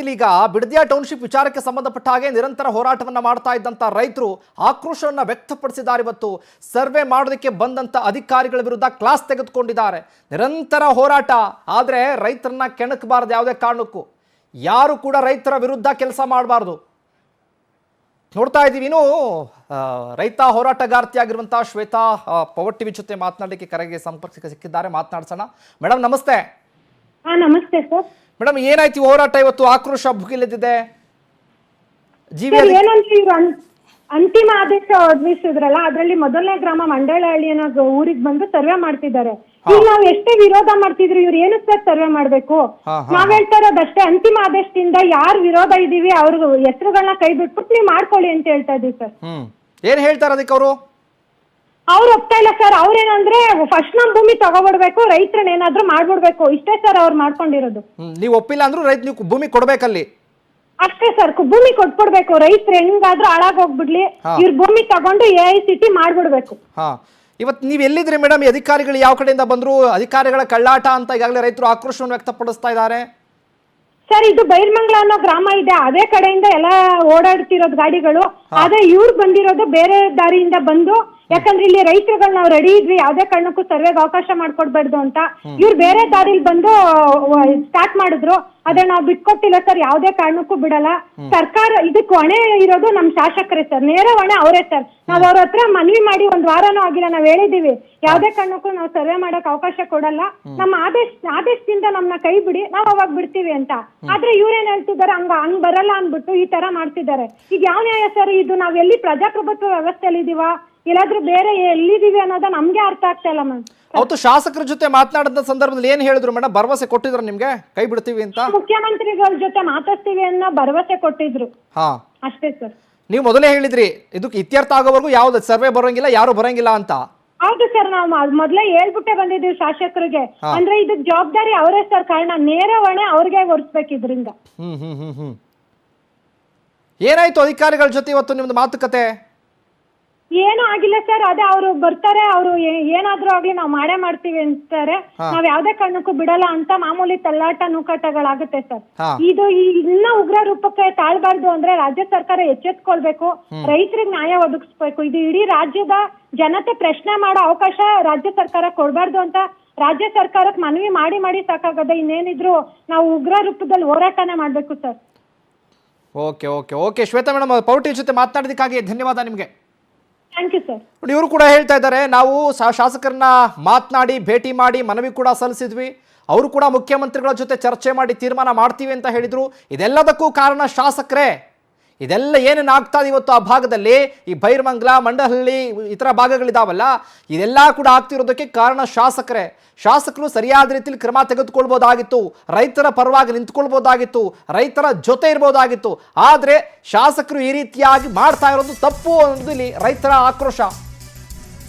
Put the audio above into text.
ಈಗ ಬಿಡದಿಯ ಟೌನ್ಶಿಪ್ ವಿಚಾರಕ್ಕೆ ಸಂಬಂಧಪಟ್ಟ ಹಾಗೆ ನಿರಂತರ ಹೋರಾಟವನ್ನ ಮಾಡ್ತಾ ಇದ್ದಂತ ರೈತರು ಆಕ್ರೋಶವನ್ನ ವ್ಯಕ್ತಪಡಿಸಿದ್ದಾರೆ. ಇವತ್ತು ಸರ್ವೆ ಮಾಡೋದಕ್ಕೆ ಬಂದಂತ ಅಧಿಕಾರಿಗಳ ವಿರುದ್ಧ ಕ್ಲಾಸ್ ತೆಗೆದುಕೊಂಡಿದ್ದಾರೆ. ನಿರಂತರ ಹೋರಾಟ, ಆದರೆ ರೈತರನ್ನ ಕೆಣಕಬಾರದು. ಯಾವುದೇ ಕಾರಣಕ್ಕೂ ಯಾರು ಕೂಡ ರೈತರ ವಿರುದ್ಧ ಕೆಲಸ ಮಾಡಬಾರ್ದು. ನೋಡ್ತಾ ಇದ್ದೀವಿ. ಇನ್ನು ರೈತ ಹೋರಾಟಗಾರ್ತಿಯಾಗಿರುವಂತಹ ಶ್ವೇತಾ ಪವರ್ ಟಿವಿ ಜೊತೆ ಮಾತನಾಡಲಿಕ್ಕೆ ಕರೆಗೆ ಸಂಪರ್ಕ ಸಿಕ್ಕಿದ್ದಾರೆ. ಮಾತನಾಡ್ಸೋಣ. ಮೇಡಮ್ ನಮಸ್ತೆ. ನಮಸ್ತೆ ಸರ್. ಮೇಡಮ್ ಏನಾಯ್ತು ಹೋರಾಟ ಇವತ್ತು? ಆಕ್ರೋಶ ಭುಗಿಲೆದ್ದಿದೆ. ಏನಂದ್ರೆ ಇವ್ರು ಅಂತಿಮ ಆದೇಶ ಹೊರಡಿಸಿದ್ರಲ್ಲ, ಅದ್ರಲ್ಲಿ ಮೊದಲನೇ ಗ್ರಾಮ ಮಂಡಳಹಳ್ಳಿ ಅನ್ನೋ ಊರಿಗೆ ಬಂದು ಸರ್ವೆ ಮಾಡ್ತಿದ್ದಾರೆ. ಈಗ ನಾವ್ ಎಷ್ಟೇ ವಿರೋಧ ಮಾಡ್ತಿದ್ರು, ಇವ್ರು ಏನು ಸರ್ ಸರ್ವೆ ಮಾಡ್ಬೇಕು? ನಾವ್ ಹೇಳ್ತಾ ಇರೋದಷ್ಟೇ, ಅಂತಿಮ ಆದೇಶದಿಂದ ಯಾರು ವಿರೋಧ ಇದೀವಿ ಅವ್ರ ಹೆಸರುಗಳನ್ನ ಕೈ ಬಿಟ್ಬಿಟ್ಟು ನೀವು ಮಾಡ್ಕೊಳ್ಳಿ ಅಂತ ಹೇಳ್ತಾ ಇದೀವಿ ಸರ್. ಏನ್ ಹೇಳ್ತಾರೆ ಅದಕ್ಕೆ ಅವರು? ಅವ್ರು ಒಪ್ತಾ ಇಲ್ಲ ಸರ್. ಅವ್ರೇನಂದ್ರೆ ಫಸ್ಟ್ ನಮ್ ಭೂಮಿ ತಗೋಬಿಡ್ಬೇಕು, ರೈತರನ್ನ ಏನಾದ್ರು ಮಾಡ್ಬಿಡ್ಬೇಕು, ಇಷ್ಟೇ ಸರ್ ಅವ್ರು ಮಾಡ್ಕೊಂಡಿರೋದು. ನೀವು ಒಪ್ಪಿಲ್ಲ ಅಂದ್ರೂ ರೈತ ನೀವು ಭೂಮಿ ಕೊಡ್ಬೇಕಲ್ಲಿ, ಅಷ್ಟೇ ಸರ್. ಭೂಮಿ ಕೊಟ್ಬಿಡ್ಬೇಕು, ರೈತರು ಹೆಂಗಾದ್ರೂ ಹಾಳಾಗ್ ಹೋಗ್ಬಿಡ್ಲಿ, ಇವ್ರ ಭೂಮಿ ತಗೊಂಡು AICT ಮಾಡ್ಬಿಡ್ಬೇಕು. ಇವತ್ತು ನೀವ್ ಎಲ್ಲಿದ್ರಿ ಮೇಡಮ್? ಈ ಅಧಿಕಾರಿಗಳು ಯಾವ ಕಡೆಯಿಂದ ಬಂದ್ರು? ಅಧಿಕಾರಿಗಳ ಕಳ್ಳಾಟ ಅಂತ ಈಗಾಗಲೇ ರೈತರು ಆಕ್ರೋಶವನ್ನು ವ್ಯಕ್ತಪಡಿಸ್ತಾ ಇದ್ದಾರೆ. ಸರ್, ಇದು ಬೈರ್ಮಂಗ್ಲ ಅನ್ನೋ ಗ್ರಾಮ ಇದೆ, ಅದೇ ಕಡೆಯಿಂದ ಎಲ್ಲ ಓಡಾಡ್ತಿರೋದು ಗಾಡಿಗಳು. ಆದ್ರೆ ಇವ್ರು ಬಂದಿರೋದು ಬೇರೆ ದಾರಿಯಿಂದ ಬಂದು, ಯಾಕಂದ್ರೆ ಇಲ್ಲಿ ರೈತರುಗಳು ನಾವು ರೆಡಿ ಇದ್ವಿ, ಯಾವ್ದೇ ಕಾರಣಕ್ಕೂ ಸರ್ವೆಗೆ ಅವಕಾಶ ಮಾಡ್ಕೊಡ್ಬಾರ್ದು ಅಂತ ಇವ್ರು ಬೇರೆ ದಾರಿಲಿ ಬಂದು ಸ್ಟಾರ್ಟ್ ಮಾಡಿದ್ರು. ಅದೇ ನಾವು ಬಿಟ್ಕೊಟ್ಟಿಲ್ಲ ಸರ್, ಯಾವ್ದೇ ಕಾರಣಕ್ಕೂ ಬಿಡಲ್ಲ. ಸರ್ಕಾರ ಇದಕ್ಕೆ ಹೊಣೆ ಇರೋದು ನಮ್ ಶಾಸಕರೇ ಸರ್, ನೇರ ಹೊಣೆ ಅವರೇ ಸರ್. ನಾವ್ ಅವ್ರ ಹತ್ರ ಮನವಿ ಮಾಡಿ 1 ವಾರನೂ ಆಗಿಲ್ಲ, ನಾವ್ ಹೇಳಿದೀವಿ ಯಾವ್ದೇ ಕಾರಣಕ್ಕೂ ನಾವು ಸರ್ವೆ ಮಾಡಕ್ ಅವಕಾಶ ಕೊಡಲ್ಲ, ನಮ್ಮ ಆದೇಶದಿಂದ ನಮ್ನ ಕೈ ಬಿಡಿ, ನಾವ್ ಅವಾಗ ಬಿಡ್ತೀವಿ ಅಂತ. ಆದ್ರೆ ಇವ್ರೇನ್ ಹೇಳ್ತಿದ್ದಾರೆ, ಹಂಗ್ ಬರಲ್ಲ ಅನ್ಬಿಟ್ಟು ಈ ತರ ಮಾಡ್ತಿದ್ದಾರೆ. ಈಗ ಯಾವ ನ್ಯಾಯ ಸರ್ ಇದು? ನಾವ್ ಎಲ್ಲಿ ಪ್ರಜಾಪ್ರಭುತ್ವ ವ್ಯವಸ್ಥೆಯಲ್ಲಿ ಇದೀವ, ಎಲ್ಲಾದ್ರೂ ಬೇರೆ ಎಲ್ಲಿದೀವಿ ಅನ್ನೋದ ನಮ್ಗೆ ಅರ್ಥ ಆಗ್ತಾ ಇಲ್ಲ ಮ್ಯಾಮ್. ಅವತ್ತು ಶಾಸಕರ ಜೊತೆ ಮಾತನಾಡಿದ ಸಂದರ್ಭದಲ್ಲಿ ಏನ್ ಹೇಳಿದ್ರು ಮೇಡಮ್? ಭರವಸೆ ಕೊಟ್ಟಿದ್ರು ನಿಮ್ಗೆ ಕೈ ಬಿಡ್ತೀವಿ ಅಂತ? ಮುಖ್ಯಮಂತ್ರಿಗಳ ಜೊತೆ ಮಾತಾಡ್ತೀವಿ ಅನ್ನೋ ಭರವಸೆ ಕೊಟ್ಟಿದ್ರು, ಅಷ್ಟೇ ಸರ್. ನೀವು ಮೊದಲೇ ಹೇಳಿದ್ರಿ ಇದಕ್ಕೆ ಇತ್ಯರ್ಥ ಆಗೋವರೆಗೂ ಯಾವ್ದು ಸರ್ವೆ ಬರೋಂಗಿಲ್ಲ, ಯಾರು ಬರೋಂಗಿಲ್ಲ ಅಂತ. ಹೌದು ಸರ್, ನಾವು ಮೊದ್ಲೇ ಹೇಳ್ಬಿಟ್ಟೆ ಬಂದಿದ್ದೀವಿ ಶಾಸಕರಿಗೆ. ಅಂದ್ರೆ ಇದಕ್ ಜವಾಬ್ದಾರಿ ಅವರೇ ಸರ್, ಕಾರಣ ನೇರ ಹೊಣೆ ಅವ್ರಿಗೆ ಹೊರಿಸ್ಬೇಕಿದ್ರಿಂದ. ಏನಾಯ್ತು ಅಧಿಕಾರಿಗಳ ಜೊತೆ ಇವತ್ತು ನಿಮ್ದು ಮಾತುಕತೆ? ಏನು ಆಗಿಲ್ಲ ಸರ್. ಅದೇ ಅವ್ರು ಬರ್ತಾರೆ, ಅವ್ರು ಏನಾದ್ರೂ ಆಗ್ಲಿ ನಾವ್ ಮಾಡೇ ಮಾಡ್ತೀವಿ ಅಂತಾರೆ. ನಾವ್ ಯಾವ್ದೇ ಕಾರಣಕ್ಕೂ ಬಿಡಲ್ಲ ಅಂತ ಮಾಮೂಲಿ ತಳ್ಳಾಟ ನೂಕಾಟಗಳಾಗುತ್ತೆ ಸರ್. ಇದು ಇನ್ನ ಉಗ್ರ ರೂಪಕ್ಕೆ ತಾಳ್ಬಾರ್ದು ಅಂದ್ರೆ ರಾಜ್ಯ ಸರ್ಕಾರ ಎಚ್ಚೆತ್ಕೊಳ್ಬೇಕು, ರೈತರಿಗೆ ನ್ಯಾಯ ಒದಗಿಸ್ಬೇಕು. ಇದು ಇಡೀ ರಾಜ್ಯದ ಜನತೆ ಪ್ರಶ್ನೆ ಮಾಡೋ ಅವಕಾಶ ರಾಜ್ಯ ಸರ್ಕಾರ ಕೊಡ್ಬಾರ್ದು ಅಂತ ರಾಜ್ಯ ಸರ್ಕಾರಕ್ಕೆ ಮನವಿ ಮಾಡಿ ಮಾಡಿ ಸಾಕಾಗದೆ. ಇನ್ನೇನಿದ್ರು ನಾವು ಉಗ್ರ ರೂಪದಲ್ಲಿ ಹೋರಾಟನೇ ಮಾಡ್ಬೇಕು sir. Okay okay okay Shweta madam, power TV ಜೊತೆ ಮಾತನಾಡಿದಕ್ಕಾಗಿ ಧನ್ಯವಾದ ನಿಮ್ಗೆ. Thank you sir. ಇವರು ಕೂಡ ಹೇಳ್ತಾ ಇದ್ದಾರೆ, ನಾವು ಶಾಸಕರನ್ನ ಮಾತನಾಡಿ ಭೇಟಿ ಮಾಡಿ ಮನವಿ ಕೂಡ ಸಲ್ಲಿಸಿದ್ವಿ, ಅವರು ಕೂಡ ಮುಖ್ಯಮಂತ್ರಿಗಳ ಜೊತೆ ಚರ್ಚೆ ಮಾಡಿ ತೀರ್ಮಾನ ಮಾಡ್ತೀವಿ ಅಂತ ಹೇಳಿದ್ರು. ಇದೆಲ್ಲದಕ್ಕೂ ಕಾರಣ ಶಾಸಕರೇ. ಇದೆಲ್ಲ ಏನೇನು ಆಗ್ತಾ ಇದೆ ಇವತ್ತು ಆ ಭಾಗದಲ್ಲಿ, ಈ ಬೈರ್ಮಂಗ್ಲ, ಮಂಡಹಳ್ಳಿ, ಇತರ ಭಾಗಗಳಿದಾವಲ್ಲ, ಇದೆಲ್ಲ ಕೂಡ ಆಗ್ತಿರೋದಕ್ಕೆ ಕಾರಣ ಶಾಸಕರೇ. ಶಾಸಕರು ಸರಿಯಾದ ರೀತಿಯಲ್ಲಿ ಕ್ರಮ ತೆಗೆದುಕೊಳ್ಬೋದಾಗಿತ್ತು, ರೈತರ ಪರವಾಗಿ ನಿಂತ್ಕೊಳ್ಬೋದಾಗಿತ್ತು, ರೈತರ ಜೊತೆ ಇರ್ಬೋದಾಗಿತ್ತು. ಆದರೆ ಶಾಸಕರು ಈ ರೀತಿಯಾಗಿ ಮಾಡ್ತಾ ಇರೋದು ತಪ್ಪು ಅನ್ನೋದು ಇಲ್ಲಿ ರೈತರ ಆಕ್ರೋಶ.